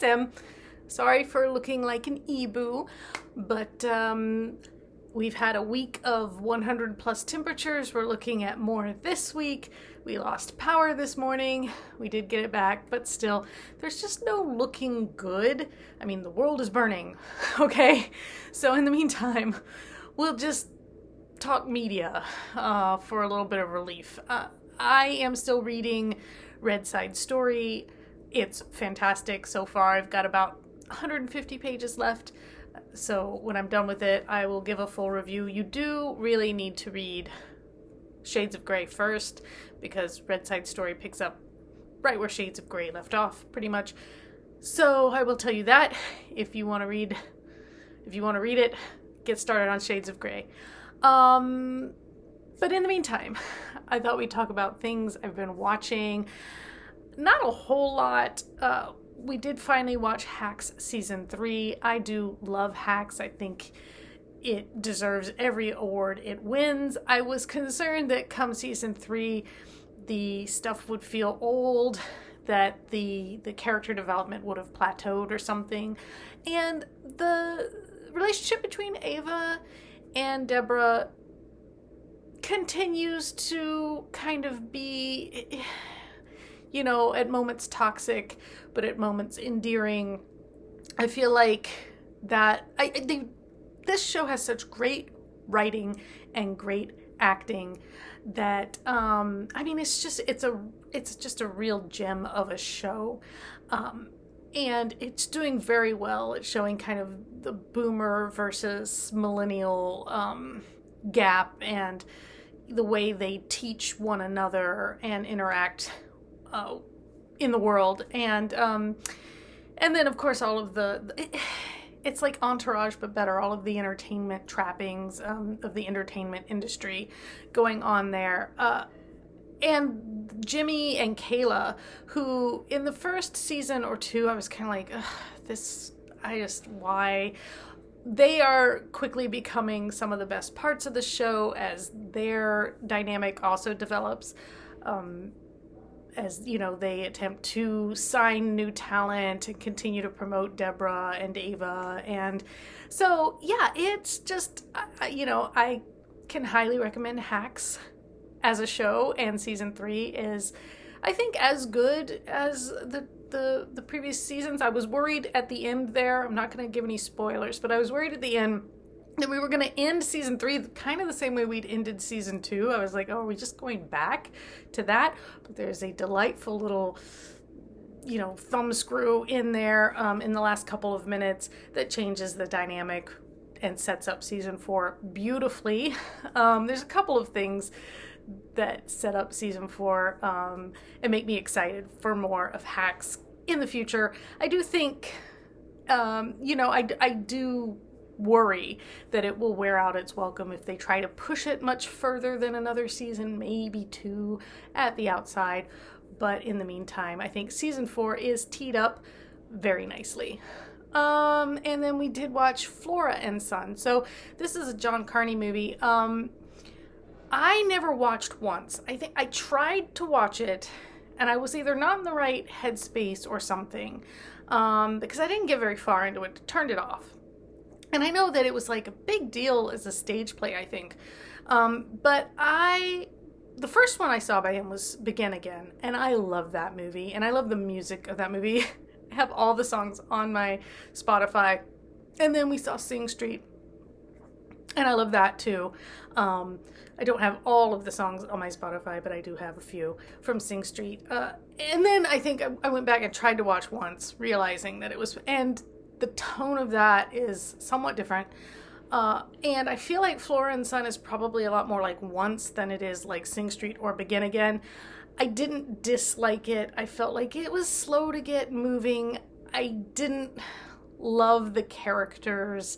them. Sorry for looking like an e-boo, but we've had a week of 100 plus temperatures. We're looking at more this week. We lost power this morning. We did get it back, but still, there's just no looking good. I mean, the world is burning, okay? So in the meantime, we'll just talk media for a little bit of relief. I am still reading Red Side Story. It's fantastic so far. I've got about 150 pages left. So when I'm done with it, I will give a full review. You do really need to read Shades of Grey first, because Red Side Story picks up right where Shades of Grey left off, pretty much. So I will tell you that if you want to read it, get started on Shades of Grey. But in the meantime, I thought we'd talk about things I've been watching. Not a whole lot. We did finally watch Hacks Season 3. I do love Hacks. I think it deserves every award it wins. I was concerned that come Season 3, the stuff would feel old, that the character development would have plateaued or something. And the relationship between Ava and Deborah continues to kind of be, you know, at moments toxic, but at moments endearing. I feel like that this show has such great writing and great acting that I mean, it's just a real gem of a show. And it's doing very well. It's showing kind of the boomer versus millennial gap, and the way they teach one another and interact in the world. And then of course all of it's like Entourage but better, all of the entertainment trappings of the entertainment industry going on there. And Jimmy and Kayla, who in the first season or two I was kind of like, why? They are quickly becoming some of the best parts of the show as their dynamic also develops. As you know, they attempt to sign new talent and continue to promote Deborah and Ava. And so, yeah, it's just, I can highly recommend Hacks as a show, and season 3 is, I think, as good as the previous seasons. I was worried at the end there. I'm not going to give any spoilers, but I was worried at the end that we were going to end season 3 kind of the same way we'd ended season 2. I was like, oh, are we just going back to that? But there's a delightful little, thumb screw in there in the last couple of minutes that changes the dynamic and sets up season 4 beautifully. There's a couple of things that set up season 4 and make me excited for more of Hacks in the future. I do think, I do worry that it will wear out its welcome if they try to push it much further than another season, maybe 2 at the outside. But in the meantime, I think season 4 is teed up very nicely. And then we did watch Flora and Son. So this is a John Carney movie. I never watched once. I think I tried to watch it and I was either not in the right headspace or something, because I didn't get very far into it, turned it off. And I know that it was like a big deal as a stage play, I think. But the first one I saw by him was Begin Again. And I love that movie. And I love the music of that movie. I have all the songs on my Spotify. And then we saw Sing Street. And I love that too. I don't have all of the songs on my Spotify, but I do have a few from Sing Street. And then I think I went back and tried to watch once, realizing that it was... And the tone of that is somewhat different. And I feel like Flora and Son is probably a lot more like Once than it is like Sing Street or Begin Again. I didn't dislike it. I felt like it was slow to get moving. I didn't love the characters.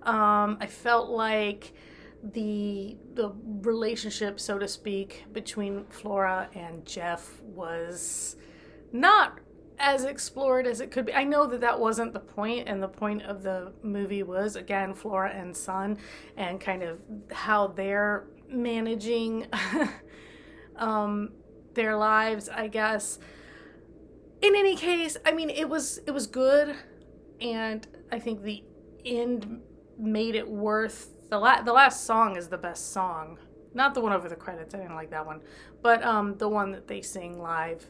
I felt like the relationship, so to speak, between Flora and Jeff was not as explored as it could be. I know that wasn't the point, and the point of the movie was, again, Flora and Son, and kind of how they're managing their lives, I guess. in any case, I mean, it was good, and I think the end made it worth. The last song is the best song, not the one over the credits. I didn't like that one, but the one that they sing live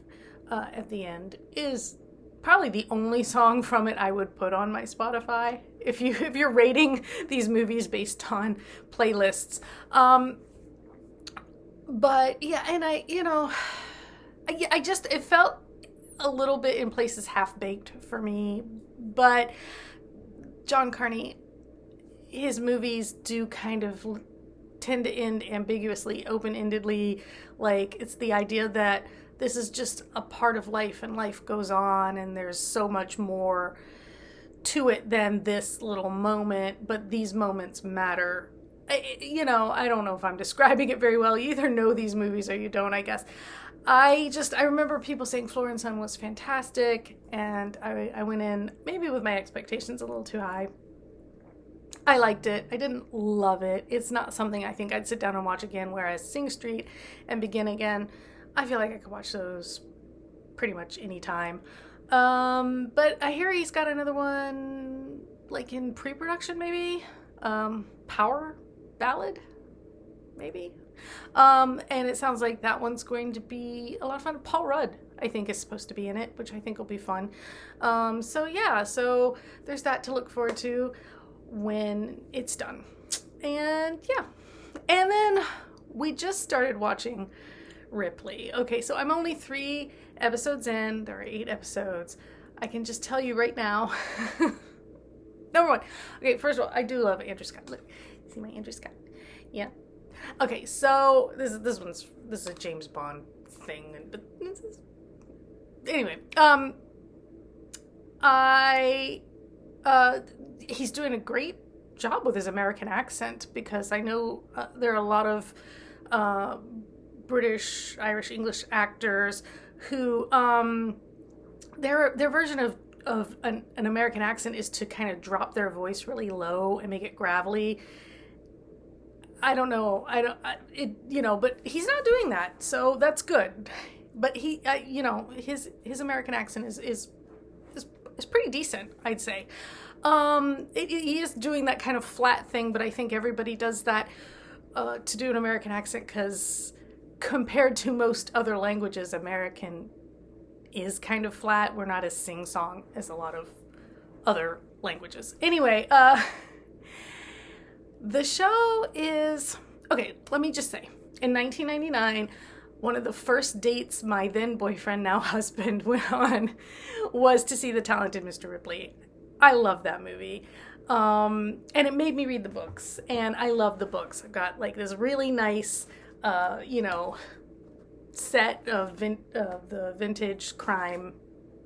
at the end is probably the only song from it I would put on my Spotify if you're rating these movies based on playlists. But yeah, and I just, it felt a little bit in places half-baked for me, but John Carney, his movies do kind of tend to end ambiguously, open-endedly, like it's the idea that this is just a part of life and life goes on and there's so much more to it than this little moment, but these moments matter. I don't know if I'm describing it very well. You either know these movies or you don't, I guess. I remember people saying Flora and Son was fantastic, and I went in maybe with my expectations a little too high. I liked it. I didn't love it. It's not something I think I'd sit down and watch again, whereas Sing Street and Begin Again, I feel like I could watch those pretty much any time. But I hear he's got another one, like in pre-production maybe? Power Ballad? Maybe? And it sounds like that one's going to be a lot of fun. Paul Rudd, I think, is supposed to be in it, which I think will be fun. So there's that to look forward to when it's done. And yeah. And then we just started watching Ripley. Okay, so I'm only 3 episodes in. There are 8 episodes. I can just tell you right now. Number 1. Okay, first of all, I do love Andrew Scott. Look, see my Andrew Scott? Yeah. Okay, so this is a James Bond thing, but anyway, he's doing a great job with his American accent, because I know there are a lot of British, Irish, English actors who their version of an American accent is to kind of drop their voice really low and make it gravelly. I don't know. But he's not doing that, so that's good. But he, his American accent is pretty decent, I'd say. He is doing that kind of flat thing, but I think everybody does that to do an American accent, because compared to most other languages, American is kind of flat. We're not as sing-song as a lot of other languages. Anyway, the show is, okay, let me just say, in 1999, one of the first dates my then boyfriend, now husband, went on was to see The Talented Mr. Ripley. I love that movie. And it made me read the books, and I love the books. I've got like this really nice, set of the vintage crime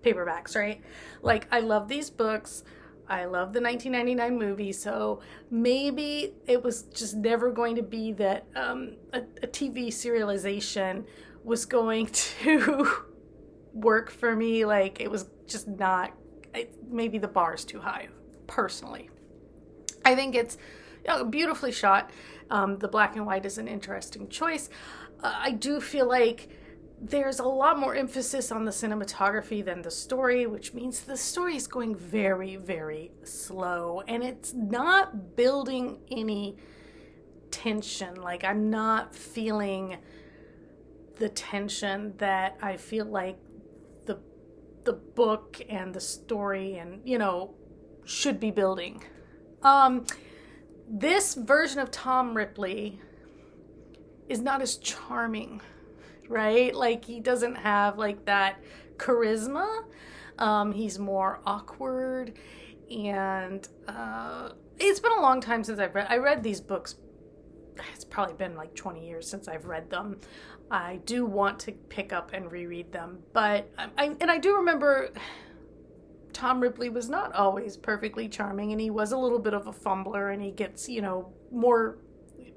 paperbacks, right? Like, I love these books. I love the 1999 movie, so maybe it was just never going to be that a TV serialization was going to work for me. Like, it was just not, maybe the bar's too high, personally. I think it's beautifully shot. The black and white is an interesting choice. I do feel like there's a lot more emphasis on the cinematography than the story, which means the story is going very, very slow, and it's not building any tension. Like, I'm not feeling the tension that I feel like the book and the story and, should be building. This version of Tom Ripley is not as charming, right? Like, he doesn't have like that charisma. He's more awkward, and it's been a long time since I read these books. It's probably been like 20 years since I've read them. I do want to pick up and reread them, but I do remember Tom Ripley was not always perfectly charming, and he was a little bit of a fumbler, and he gets, more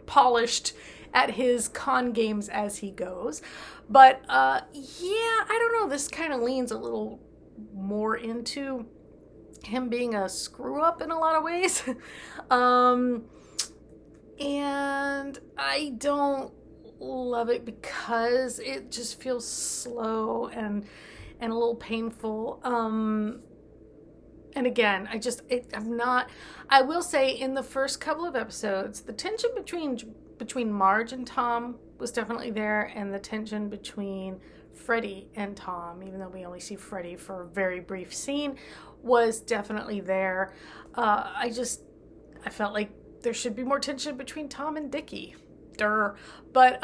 polished at his con games as he goes. But I don't know, this kind of leans a little more into him being a screw up in a lot of ways. And I don't love it because it just feels slow, and and a little painful. And again, I will say in the first couple of episodes, the tension between Marge and Tom was definitely there, and the tension between Freddie and Tom, even though we only see Freddie for a very brief scene, was definitely there. I felt like there should be more tension between Tom and Dickie. But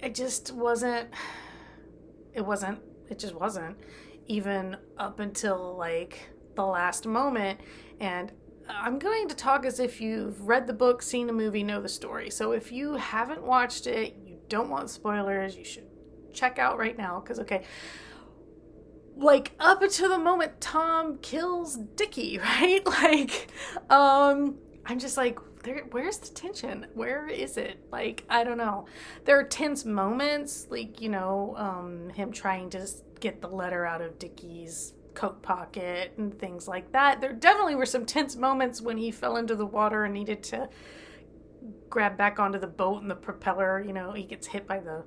it just wasn't, even up until like the last moment. And I'm going to talk as if you've read the book, seen the movie, know the story. So if you haven't watched it, you don't want spoilers, you should check out right now. Because, okay, like up until the moment Tom kills Dickie, right? Like, I'm just like, where's the tension? Where is it? Like, I don't know. There are tense moments, like, him trying to get the letter out of Dickie's coat pocket and things like that. There definitely were some tense moments when he fell into the water and needed to grab back onto the boat, and the propeller, he gets hit by the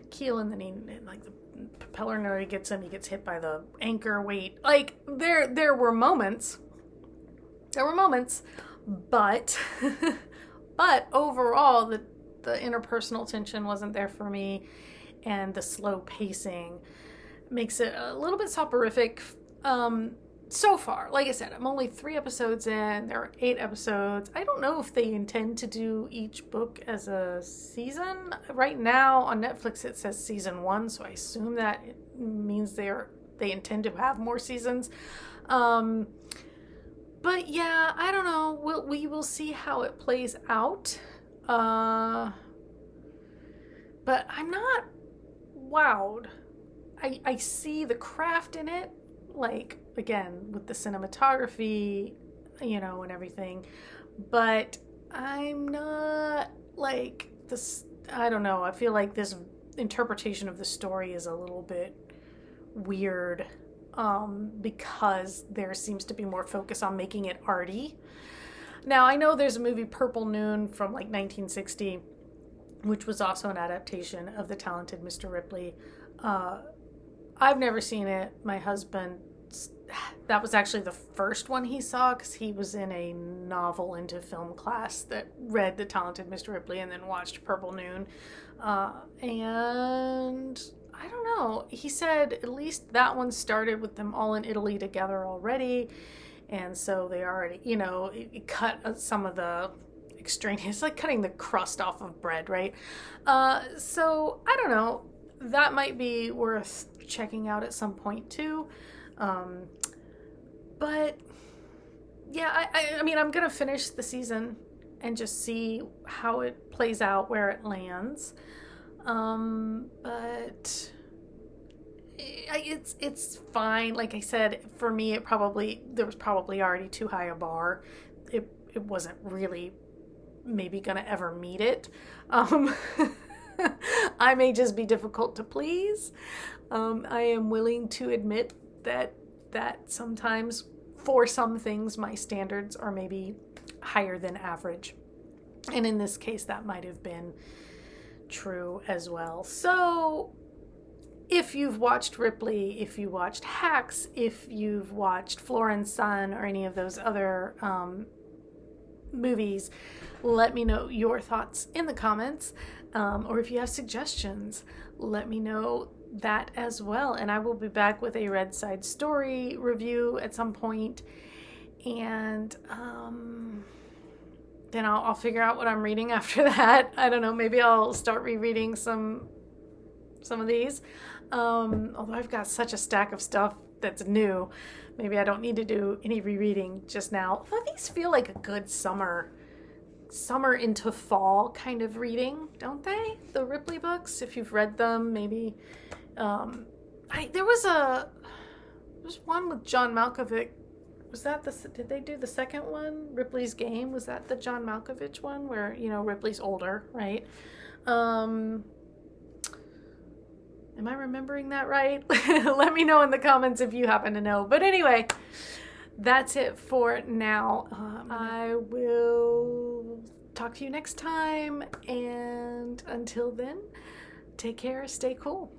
keel, and then the propeller nearly gets him. He gets hit by the anchor weight. Like, there were moments, but overall the interpersonal tension wasn't there for me, and the slow pacing makes it a little bit soporific so far. Like I said, I'm only 3 episodes in. There are 8 episodes. I don't know if they intend to do each book as a season. Right now on Netflix it says season 1, so I assume that it means they intend to have more seasons. But yeah, I don't know. We will see how it plays out. But I'm not wowed. I see the craft in it, like, again, with the cinematography, and everything. But I'm not, like, this, I don't know. I feel like this interpretation of the story is a little bit weird. Because there seems to be more focus on making it arty. Now, I know there's a movie, Purple Noon, from like 1960, which was also an adaptation of The Talented Mr. Ripley. I've never seen it. My husband, that was actually the first one he saw, because he was in a novel into film class that read The Talented Mr. Ripley and then watched Purple Noon. And I don't know. He said at least that one started with them all in Italy together already. And so they already, it cut some of the extraneous, like cutting the crust off of bread, right? So I don't know. That might be worth checking out at some point too. But yeah, I mean, I'm going to finish the season and just see how it plays out, where it lands. But it's fine. Like I said, for me, there was probably already too high a bar. It wasn't really maybe gonna ever meet it. I may just be difficult to please. I am willing to admit that sometimes for some things my standards are maybe higher than average. And in this case, that might have been true as well. So if you've watched Ripley, if you watched Hacks, if you've watched Flora and Son, or any of those other movies, let me know your thoughts in the comments. Or if you have suggestions, let me know that as well. And I will be back with a Red Side Story review at some point. And then I'll figure out what I'm reading after that. I don't know, maybe I'll start rereading some of these. Although I've got such a stack of stuff that's new, maybe I don't need to do any rereading just now. Although these feel like a good summer into fall kind of reading, don't they? The Ripley books, if you've read them, maybe. There was one with John Malkovich. Was that did they do the second one? Ripley's Game? Was that the John Malkovich one where, Ripley's older, right? Am I remembering that right? Let me know in the comments if you happen to know. But anyway, that's it for now. I will talk to you next time. And until then, take care, stay cool.